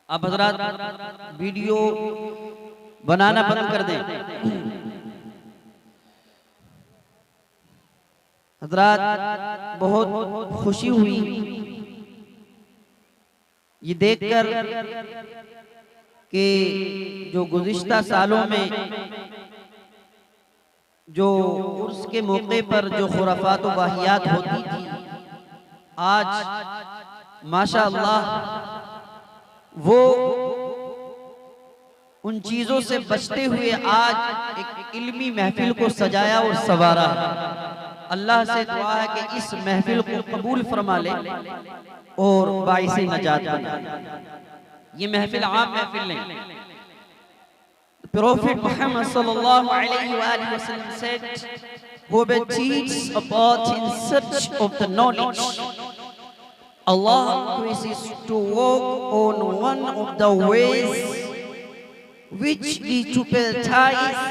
आप हजरात वीडियो बनाना बंद कर दें। हजरात बहुत खुशी हुई ये देखकर कि जो गुज़िश्ता सालों में जो उर्स के मौके पर जो खुराफात व वाहियात होती थी, आज माशाअल्लाह वो उन चीज़ों से बचते हुए आज एक इल्मी महफिल को सजाया और संवारा है। अल्लाह से दुआ है कि इस महफिल को कबूल फरमा ले और बाइसे नजात बना। ये महफिल आम महफिल नहीं। Prophet Muhammad sallallahu alaihi wasallam said, whoever teaches a path in search of the knowledge, Allah wishes to walk on one of the ways which lead to paradise,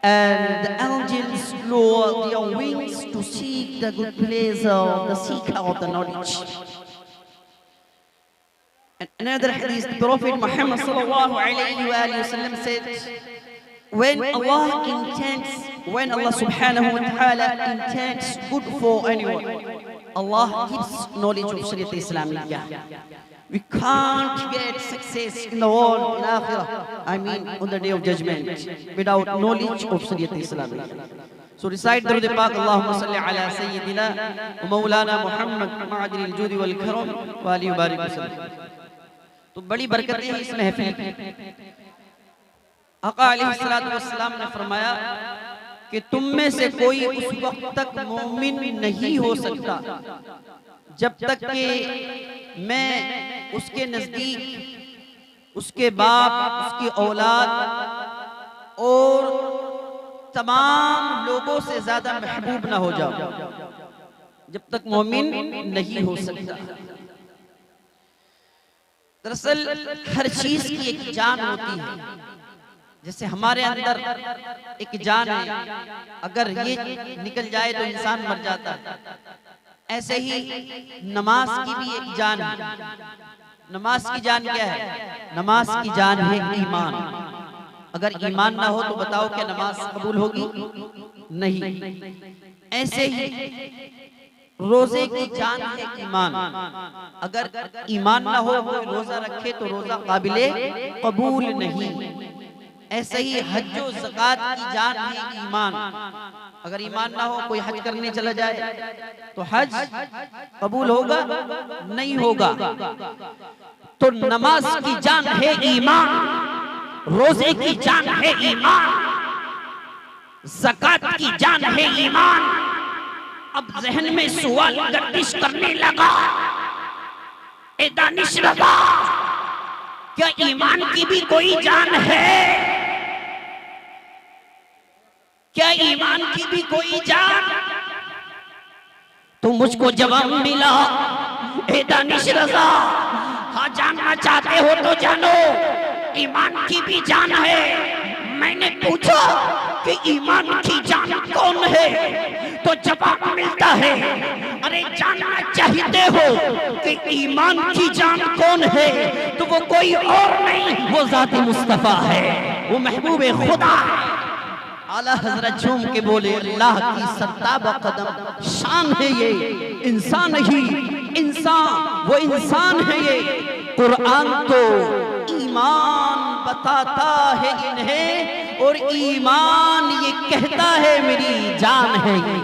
and the angels lower their wings to seek the good pleasure of the seeker of the knowledge. And another hadith, the Prophet Muhammad sallallahu alayhi wa sallam said, when Allah subhanahu wa ta'ala intends good for anyone, Allah gives knowledge of Shariat Islamiyya. We can't get success in the world, in Akhirah, on the day of judgment, without knowledge of Shariat Islamiyya. So recite Durud Pak, Allahumma salli ala Sayyidina wa Mawlana Muhammad ma'adil al-judi wal-karam wa alihi wa barik wa sallam. तो बड़ी बरकतें हैं इस महफिल की। आका अलैहिस्सलातु वस्सलाम ने फरमाया कि तुम में से कोई उस वक्त तक मोमिन नहीं हो सकता जब तक कि मैं उसके नजदीक, उसके बाप, उसकी औलाद और तमाम लोगों से ज्यादा महबूब ना हो जाऊं, जब तक मोमिन नहीं हो सकता। दरअसल हर चीज की एक जान होती है। जैसे हमारे अंदर एक जान है, अगर ये निकल जाए तो इंसान मर जाता है। ऐसे ही नमाज की भी एक जान है। नमाज की जान क्या है? नमाज की जान है ईमान। अगर ईमान ना हो तो बताओ क्या नमाज कबूल होगी? नहीं। ऐसे ही रोजे की जान है ईमान। अगर ईमान ना हो कोई रोजा रखे तो रोजा काबिले कबूल नहीं। ऐसे ही हज और ज़कात की जान है ईमान। अगर ईमान ना हो कोई हज करने चला जाए तो हज कबूल होगा? नहीं होगा। तो नमाज की जान है ईमान, रोजे की जान है ईमान, ज़कात की जान है ईमान। अब जहन में सवाल गर्दिश करने लगा, ए दानिश रज़ा, क्या ईमान की भी कोई जान है? क्या ईमान की भी कोई जान? तो मुझको जवाब मिला, ए दानिश रज़ा, हाँ जानना चाहते हो तो जानो, ईमान की भी जान है। मैंने पूछा कि ईमान की जान कौन है? तो जवाब मिलता है, अरे जानना चाहते हो कि ईमान की जान कौन है? तो वो कोई और नहीं, वो ज़ात मुस्तफ़ा है, वो महबूब खुदा है। आला हज़रत झूम के बोले, अल्लाह की सरताब कदम शान है ये, इंसान ही इंसान, वो इंसान है ये। कुरान तो ईमान बताता है इन्हें, और ईमान ये कहता है मेरी जान है ये।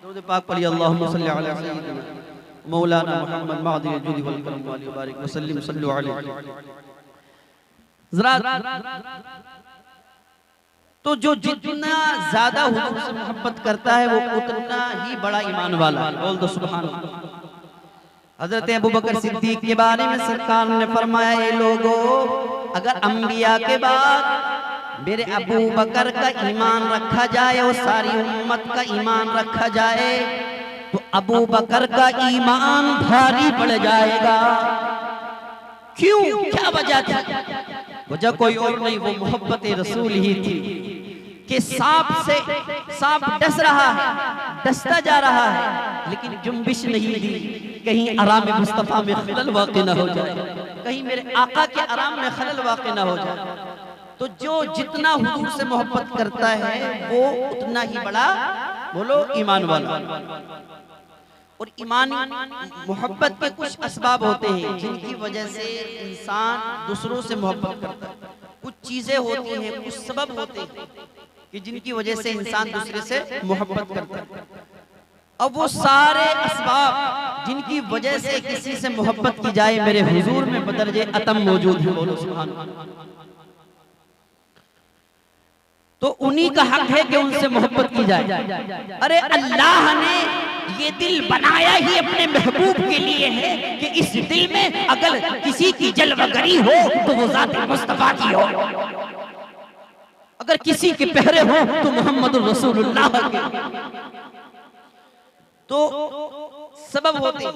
दुरूद पाक पढ़िए, अल्लाहुम्मा सल्ली अला सय्यिदिना मौलाना मुहम्मद मअदिल जुदी वल करम व आलिहि बारिक वसल्लम सल्लु अलैहि। जरा तो जो जितना ज्यादा हुजूर से मोहब्बत करता है वो उतना ही बड़ा ईमान वाला है। बोल दो सुभान अल्लाह। हजरत अबू बकर सिद्दीक के बारे में सरकार ने फरमाया, ये लोगों, अगर अंबिया के बाद मेरे अबू बकर का ईमान रखा जाए और सारी उम्मत का ईमान रखा जाए तो अबू बकर का ईमान भारी पड़ जाएगा। क्यों? क्या वजह थी? वजह कोई और नहीं, वो मोहब्बत रसूल ही थी कि सांप डस रहा है, डसता जा रहा है, लेकिन जुम्बिश नहीं दी, कहीं आराम मुस्तफा में खलल वाक़ई न हो जाए, कहीं मेरे आका के आराम में खलल वाक़ई न हो जाए। तो जो जितना हुजूर से मोहब्बत करता है वो उतना ही बड़ा, बोलो, ईमान वाला। और ईमान मोहब्बत के कुछ असबाब होते हैं जिनकी वजह से इंसान दूसरों से मोहब्बत करता है। कुछ चीजें होती हैं, कुछ सबब होते हैं कि जिनकी वजह से इंसान दूसरे से मोहब्बत करता है। अब वो सारे असबाब जिनकी वजह से किसी से मोहब्बत की जाए मेरे हुजूर में बदरजे अतम मौजूद है। बोलो सुभान अल्लाह। तो उन्हीं का हक है कि उनसे मोहब्बत की जाए। अरे अल्लाह ने ये दिल बनाया ही अपने महबूब के लिए है कि इस दिल में अगर किसी की जलवगरी हो तो वो ज़ात मुस्तफा की हो, अगर किसी के पहरे हो तो मोहम्मद रसूलुल्लाह के। तो सबब होते हैं,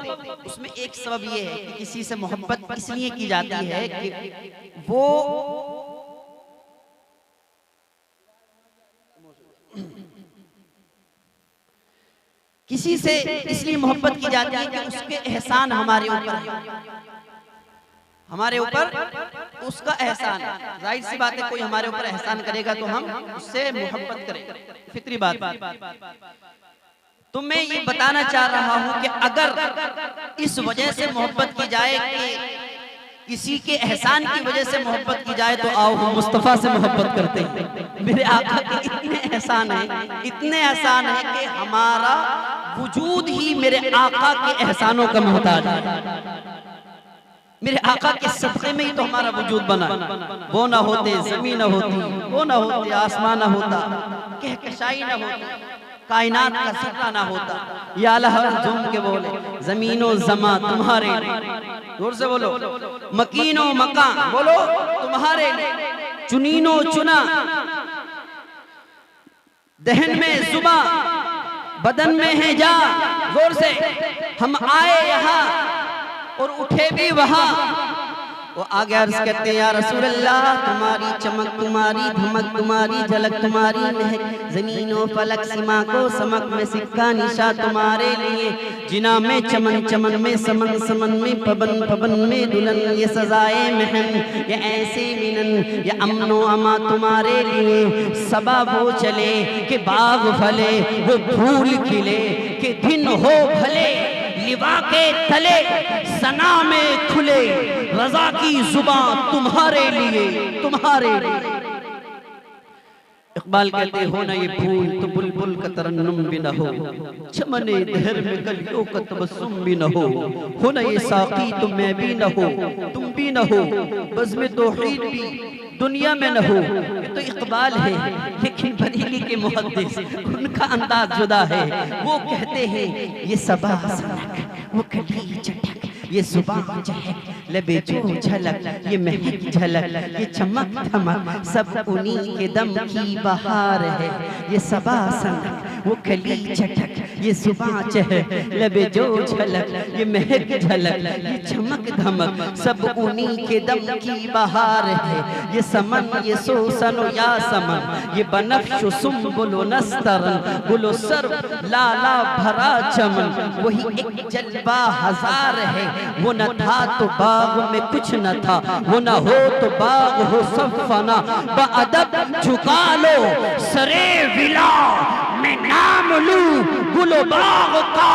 उसमें एक सबब ये है कि किसी से मोहब्बत इसलिए की जाती है कि वो किसी से इसलिए मोहब्बत की जाती है कि उसके एहसान हमारे ऊपर है, हमारे ऊपर उसका एहसान है। जाहिर सी बात है, कोई हमारे ऊपर एहसान करेगा तो हम उससे मोहब्बत करेंगे, फितरी बात। तो मैं ये बताना चाह रहा हूं कि अगर इस वजह से मोहब्बत की जाए कि किसी के एहसान की वजह से मोहब्बत की जाए तो आओ हम मुस्तफ़ा से मोहब्बत करते हैं। मेरे आका के इतने एहसान हैं, इतने एहसान है कि हमारा वजूद ही मेरे आका के एहसानों का मोहताज है। मेरे आका के सदक़े में ही तो हमारा वजूद बना। वो ना होते ज़मीन ना होती, वो ना होते आसमान ना होता, कहकशाई ना होती, कायनात का ज़र्रा ना होता। या अल्लाह झूम के बोले, ज़मीनो ज़मा तुम्हारे, जोर से बोलो, मकीनो मकान, बोलो तुम्हारे, चुनीनो चुना, दहन में जुबा, बदन में है जा, जोर से, हम आए यहाँ और उठे भी वहाँ। वो आगे अर्ज करते हैं, या रसूल अल्लाह, तुम्हारी चमक, तुम्हारी धमक, तुम्हारी झलक, तुम्हारी महक, ज़मीनों फलक सीमा को समक में सिक्का निशा तुम्हारे लिए। जिना में चमन, चमन में समन, समन में पवन, पवन में दुल्हन, ये सजाए महन, ये ऐसे मिलन, ये अमनो अमा तुम्हारे लिए। सबा वो चले कि बाग फले, वो फूल खिले कि दिन हो भले, लिवा के तले सना में खुले, रजा की जुबान तुम्हारे लिए, तुम्हारे लिए। इकबाल कहते हो ना ये फूल तो बुलबुल का तरन्नुम भी न हो, चमने दहर में कलियों का तबस्सुम भी न हो ना ये साकी तो मैं भी न हो, तुम भी न हो, बज़्म तौहीद भी दुनिया में न हो। ये तो इकबाल है, लेकिन बरेली के मुहद्दिस उनका अंदाज जुदा है। वो कहते हैं ये सबा सनक, वो कली चटक, ये सुबह चहक, लबे जो झलक, ये महक झलक, ये चमक धमक, सब उन्हीं के दम की बहार है। ये सबा सनक, वो कली चटक, ये सुबह चहक, लबे जो झलक, ये महक झलक, ये चमक धमक, सब उन्हीं के दम की बहार है। ये समन, ये सोसनो या समन, ये बनफ्शु सुम्बुल नस्तरन, गुलो सर लाला भरा चमन, वही एक जलवा हजार है। वो न था तो बाग में कुछ न था, वो न हो तो बाग हो सब फना। बअदब झुका लो सरे विला, मैं नाम लूं गुलो बाग का,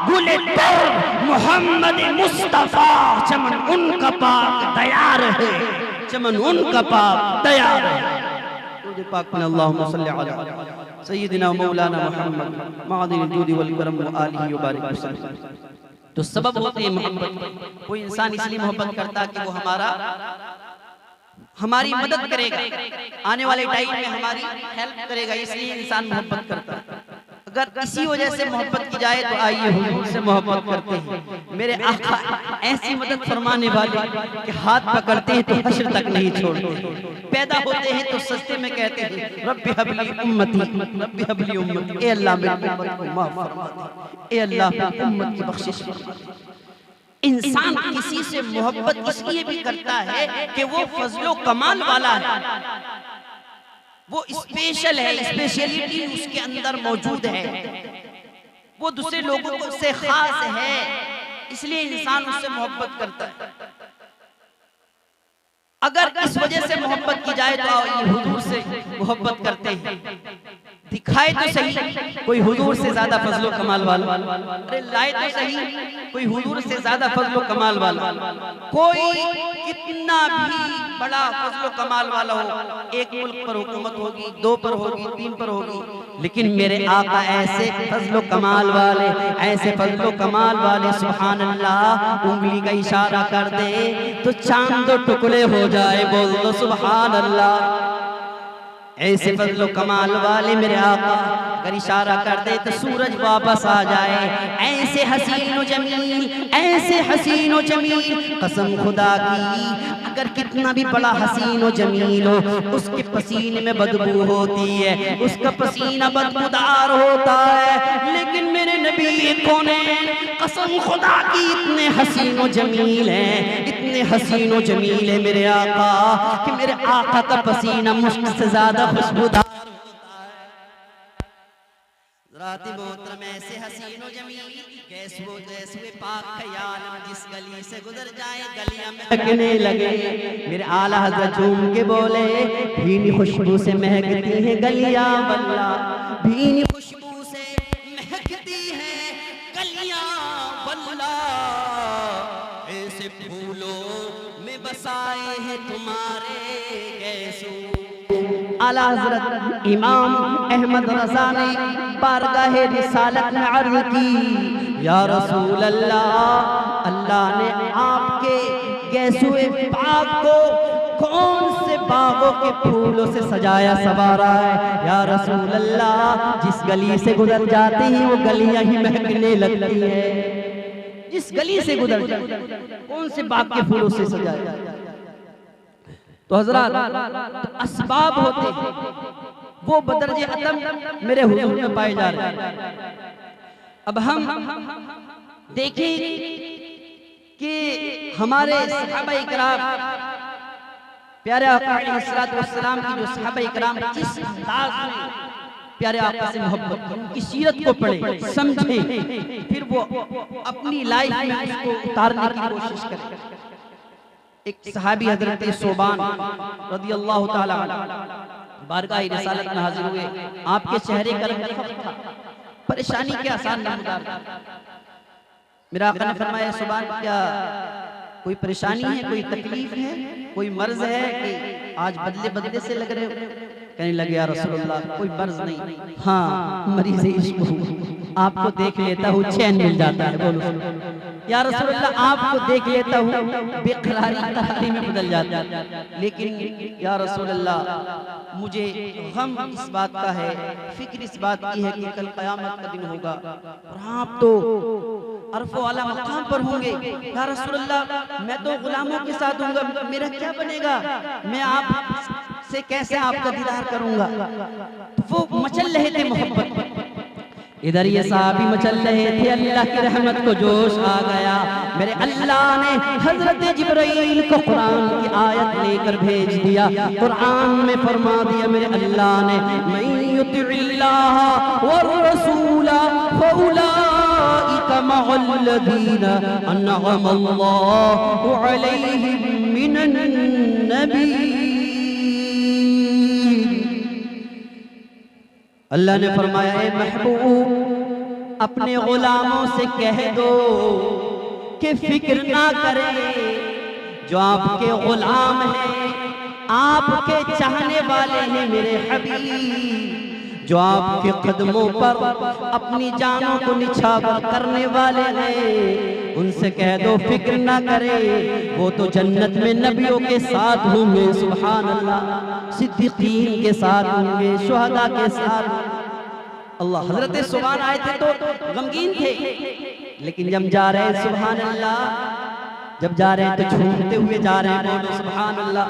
गुले तर मोहम्मद मुस्तफा। चमन उनका पाक तैयार है, चमन उनका पाक तैयार है। पाक में अल्लाहुम्मा सल्ली अला सय्यिदिना मौलाना मुहम्मद मादिल जूदी वल करम व आलिहि व बारिक वसल्लम। तो सबब होते हैं मोहब्बत। कोई इंसान इसलिए मोहब्बत करता कि वो हमारी मदद करेगा, आने वाले टाइम में हमारी हेल्प करेगा, इसलिए इंसान मोहब्बत करता है। अगर इसी वजह से मोहब्बत की जाए तो आइए हुजूर से मोहब्बत करते हैं। मेरे आका ऐसी मदद फरमाने वाले कि हाथ पकड़ते हैं तो हश्र तक नहीं छोड़ते। पैदा होते हैं तो सस्ते में कहते हैं रब्बी हबली उम्मती, रब्बी हबली उम्मती, ए अल्लाह मेरी उम्मत को माफ फरमा दे, ए अल्लाह मेरी उम्मत की बख्शिश फरमा दे। इंसान किसी से मोहब्बत इसलिए भी करता है कि वो फजलो कमाल वाला है, वो स्पेशल है, स्पेशलिटी उसके अंदर मौजूद है, वो दूसरे लोगों से खास है, इसलिए इंसान उससे मोहब्बत करता है। अगर इस वजह से मोहब्बत की जाए तो ये हुजूर से मोहब्बत करते हैं, दिखाए तो सही कोई हुजूर से ज्यादा फजलो कमाल वाला, अरे लाए तो सही कोई हुजूर से ज्यादा फजलो कमाल वाला, कोई कितना भी बड़ा फजलो कमाल वाला हो, एक मुल्क पर हुकूमत होगी, 2 पर होगी, 3 पर होगी, लेकिन मेरे आका ऐसे फजलो कमाल वाले, ऐसे फजलो कमाल वाले, सुभान अल्लाह, उंगली का इशारा कर दे तो चांद टुकड़े हो जाए, बोल दो सुभान अल्लाह। ऐसे फजलो कमाल वाले मेरे आका अगर इशारा कर दे तो सूरज वापस आ जाए। ऐसे हसीनो जमील, ऐसे हसीनो जमील, कसम खुदा की अगर कितना भी बड़ा हसीनो जमील हो, उसके पसीने में बदबू होती है, उसका पसीना बदबूदार होता है, लेकिन मेरे नबी कौनैन कसम खुदा की इतने हसीनो जमील हैं, इतने हसीनो जमील है मेरे आका कि मेरे आका का पसीना मुश्क से ज्यादा खुशबूदार होता है। राती मोहतरम ऐसे हसीनो जमील, कैसे पाक ख्याल जिस गली से गुजर जाए गलियां महकने लगे। मेरे आला हज़रत झूम के बोले, भीनी खुशबू से महकती है गलियां वल्ला, भीनी खुशबू से महकती है गलियां वल्ला, ऐसे फूलों में बसाए हैं तुम्हारे कैसू। आला हज़रत इमाम अहमद रज़ा ने बारगाहे रिसालत में अर्ज़ की, या रसूल अल्लाह, अल्लाह ने आपके गैसुए पाक को कौन से बागों के फूलों से सजाया संवारा है। या रसूल अल्लाह, जिस गली से गुजर जाते हैं वो गलियां ही महकने लगती है। जिस गली से गुजर जाते कौन से बाग के फूलों से सजाया। तो हजरात, तो असबाब होते हैं वो बदरजे अतम मेरे हुजूर में पाए जा रहे हैं। अब हम देखें कि हमारे सहाबा इकराम, प्यारे आका अलैहिस्सलातु वस्सलाम की जो सहाबा इकराम किस अंदाज में प्यारे आका से मोहब्बत, उनकी सीरत को पढ़े, समझें, फिर वो अपनी लाइफ में उसको उतारने की कोशिश करें। एक सहाबी हजरत सोबान रदियल्लाहु ताला बारगाह रिसालत में हाजिर हुए, आपके चेहरे का रंग था, परेशानी के आसान नमूदार था। मेरा आका ने फरमाया, सोबान क्या कोई परेशानी है, कोई तकलीफ है, कोई मर्ज है कि आज बदले बदले से लग रहे हो? कहने लगे, या रसूलल्लाह कोई मर्ज नहीं, हाँ मरीज इश्क हूँ, आपको देख लेता हूँ चैन मिल जाता है। बोलो या रसूलल्लाह, आपको देख लेता हूँ बेकरारी करारी में बदल जाता है, लेकिन या रसूलल्लाह मुझे गम इस बात का है, फिक्र इस बात की है कि कल क़यामत का दिन होगा और आप तो अरफ़ो आला मकाम पर होंगे। या रसूलल्लाह मैं तो गुलामों के साथ हूँगा, मेरा क्या बनेगा, मैं आप से कैसे आपका दीदार करूँगा। तो वो मचल रहे थे मोहब्बत, इधर ये साहबी मचल रहे थे, अल्लाह की रहमत को जोश आ गया। मेरे अल्लाह ने हजरत जिब्राइल को कुरान की आयत लेकर भेज दिया। कुरान में फरमा दिया मेरे अल्लाह ने, मैं युतिल्लाह वर रसूला फउलाइका मअल्लज़ीना अनअमल्लाहु अलैहिम मिनन नबी। अल्लाह ने फरमाया, ए महबूब अपने गुलामों से कह दो कि फिक्र ना करें, जो आपके गुलाम हैं, आपके चाहने वाले हैं मेरे हबीब, जो आपके कदमों पर अपनी जानों को निछावर करने वाले हैं, उनसे कह दो फिक्र ना करे, वो तो जन्नत में नबियों के साथ होंगे, सुभान अल्लाह, सिद्दीकीन के साथ होंगे, शुहदा के साथ। अल्लाह, हजरत सुभान आए थे तो गमगीन थे, लेकिन जब जा रहे हैं सुभान अल्लाह, जब जा रहे हैं तो झूमते हुए जा रहे हैं, बोलो सुभान अल्लाह।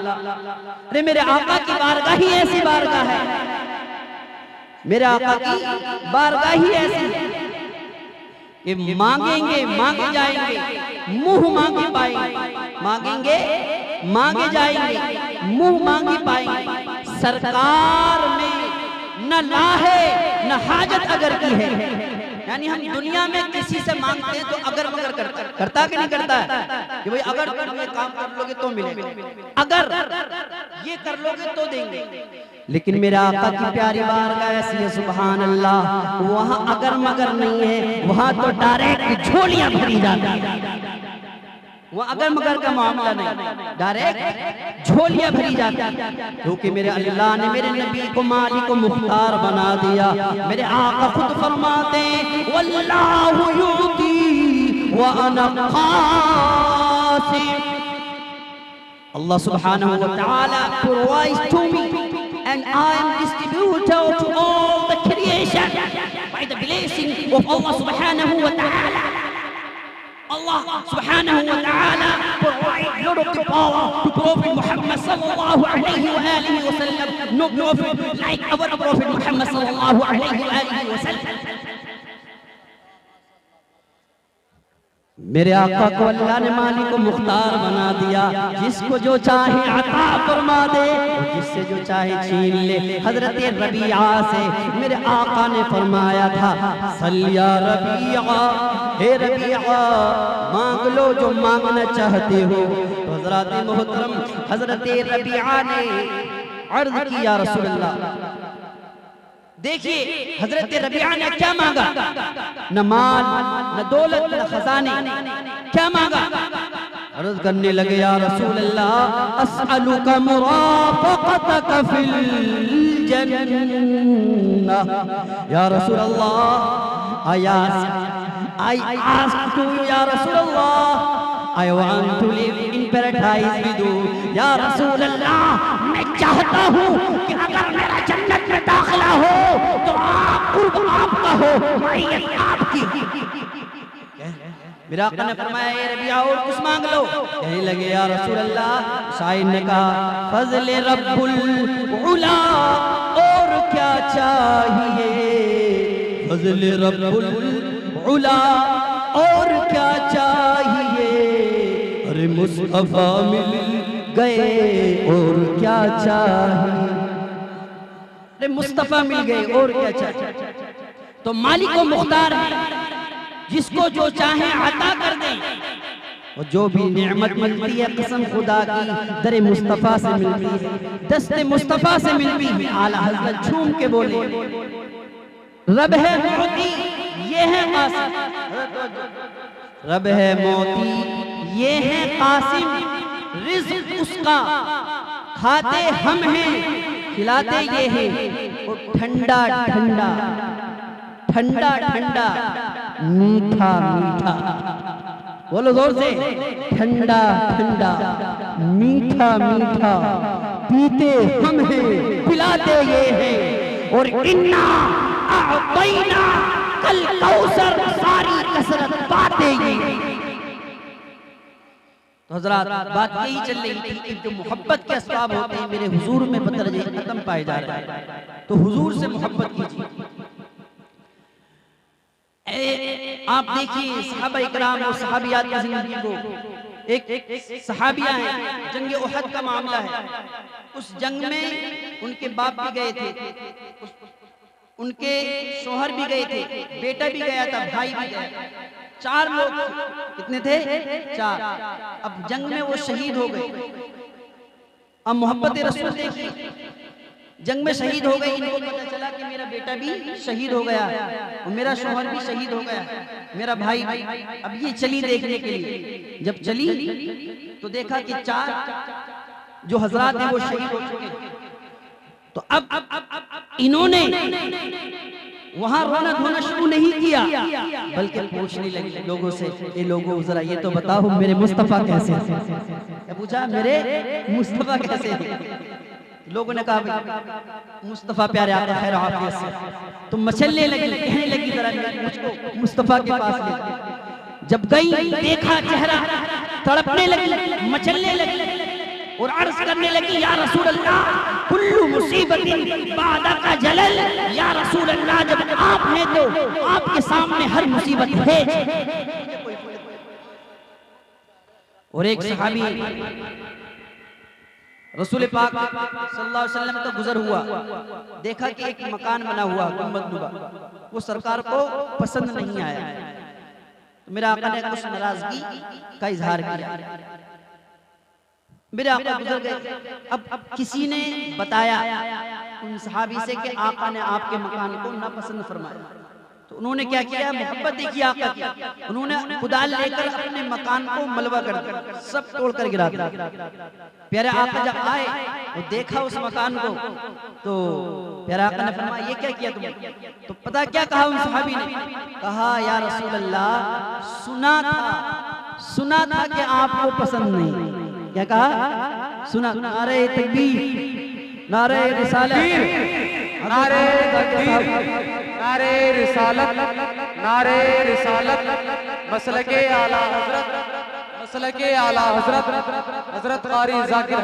अरे मेरे आका की बारगाह ही ऐसी बारगाह है, मेरे आका की बारगाह ही ऐसी है कि मांगेंगे मांगे जाएंगे, मुंह मांगे पाएंगे, मांगेंगे मांगे जाएंगे, मुंह मांगे पाएंगे, सरकार में न ला है न हाजत अगर की है। यानी हम दुनिया में किसी से मांगते हैं तो अगर मगर करता कि नहीं करता है कि भाई अगर तुम ये काम कर लोगे तो मिलेगा, अगर ये कर लोगे तो देंगे। लेकिन मेरे आका की प्यारी बारगाह ऐसी है, सुभान अल्लाह, वहाँ अगर मगर नहीं है, वहाँ तो डायरेक्ट झोलियां भरी जाती है। वो अगर मगर का मामला नहीं, डायरेक्ट झोलियां भरी जाती है, क्योंकि मेरे अल्लाह ने मेरे नबी को मालिक मुख्तार बना दिया। मेरे आका खुद फरमाते वल्लाहु युती व अना Qasim. Allah subhanahu wa ta'ala provides to me and I am distributor to all the creation by the blessing of Allah subhanahu wa ta'ala. Allah subhanahu wa ta'ala provide lot of the power to Prophet Muhammad sallallahu alayhi wa alihi wa sallam. No prophet like our Prophet Muhammad sallallahu alayhi wa alihi wa sallam. मेरे आका को अल्लाह ने मालिक को मुख्तार बना दिया, जिसको जो चाहे अता फरमा दे, जिससे जो चाहे छीन ले। हजरत रबिया से मेरे आका ने फरमाया था सल्या रबिया, हे रबिया मांग लो जो मांगना चाहते हो। तो हजरत मोहतरम हजरत रबिया ने अर्ज किया रसूल अल्लाह। देखिए हजरत रबिया ने क्या मांगा, न माल न दौलत न खजाने, क्या मांगा? अर्ज करने लगे या रसूल अल्लाह अस्अलुका मुराफक़तक फिल जन्नह। या रसूल अल्लाह I ask to you या रसूल अल्लाह, I want to live in paradise with you। या रसूल अल्लाह मैं चाहता हूँ कि अगर मेरा जन्नत में दाखिला हो तो आपका हो, मैयत आपकी। मेरा आका ने फरमाया ये रबिया और कुछ मांग लो। कहने लगे या रसूल अल्लाह, शायर ने कहा फज़ल रब्बुल उला, और क्या चाहिए? फज़ल रब्बुल उला, और क्या चाहिए? अरे मुस्तफा मिल गए और क्या चाहिए? अरे मुस्तफा मिल गए और क्या चाहिए? तो मालिक को मुख्तार है, जिसको जो चाहे अता कर दे। और जो भी नेमत मिलती है कसम खुदा की दरे मुस्तफा से मिलती है, दस्ते मुस्तफा से मिलती है। आला हज़रत झूम के बोले रब है मोती ये है कासिम, रब है मोती ये है कासिम, रिज़्क़ उसका खाते हम हैं खिलाते ये हैं। और ठंडा ठंडा ठंडा ठंडा मीठा मीठा, बोलो जोर से, ठंडा ठंडा मीठा मीठा पीते हम हैं पिलाते ये हैं। और इन्ना अअतैना कल कौसर, सारी कसरत बातें ये। तो हज़रात बात यही चल रही थी कि जो मोहब्बत के असबाब होते हैं मेरे हुजूर में बदरजे खत्म पाए जा रहे हैं, तो हुजूर से मोहब्बत कीजिए। आप देखिए सहाबा इकराम और सहाबियात की जिंदगी को, एक सहाबिया है, जंग उहद का मामला है। उस जंग में उनके बाप भी गए थे, उनके शोहर भी गए थे, बेटा भी गया था, भाई भी गया था, 4 लोग कितने थे? 4। अब जंग में वो शहीद हो गए। अब मोहब्बत रसूल देखिए, जंग में शहीद हो गए, इनको पता चला कि मेरा बेटा भी शहीद हो गया और मेरा शौहर भी शहीद हो गया, मेरा भाई भी। अब ये चली देखने के लिए, जब चली तो देखा कि 4 जो हजरात हैं वो शहीद हो चुके। तो अब इन्होंने वहां रोना धोना शुरू नहीं किया, बल्कि पूछने लगे लोगों से, ये लोगों जरा ये तो बताओ मेरे मुस्तफा कैसे हैं? पूछा मेरे मुस्तफा कैसे हैं? लोगों ने कहा मुस्तफा प्यारे आका खैर आफियत से। तो मचलने लगी, कहने लगी जरा मुझको मुस्तफा के पास ले। जब गई देखा चेहरा, तड़पने लगी, मचलने लगी और अर्ज करने लगी या रसूल अल्लाह कुल्लु मुसीबतिन बादा का जलल। या रसूल अल्लाह जब आप हैं तो आपके सामने हर मुसीबत है। और एक सहाबी रसूल पाक सल्लल्लाहु अलैहि वसल्लम का गुजर हुआ, देखा कि एक मकान बना हुआ गुंबदनुमा, वो सरकार को पसंद नहीं आया। तो मेरा आका ने कुछ नाराजगी का इजहार किया। मेरे आका गुजर गए। अब किसी ने बताया उन सहाबी से कि आका ने आपके मकान को नापसंद फरमाया। तो उन्होंने क्या किया, मोहब्बत देखी आका की, उन्होंने कुदाल लेकर अपने मकान को मलबा कर दिया, सब तोड़ कर गिरा दिया। प्यारे आका जब आए वो देखा उस मकान को, तो प्यारे आका ने फरमाया ये क्या किया तुमने? तो पता क्या कहा उन सहाबी ने? कहा या रसूल अल्लाह, सुना था कि आपको पसंद नहीं। क्या कहा? सुना। नारे तकबीर, नारे रिसालत, नारे तकबीर, नारे रिसालत, नारे रिसालत, मसलके आला हजरत, मसलके आला हजरत, हजरत कारी जाकिर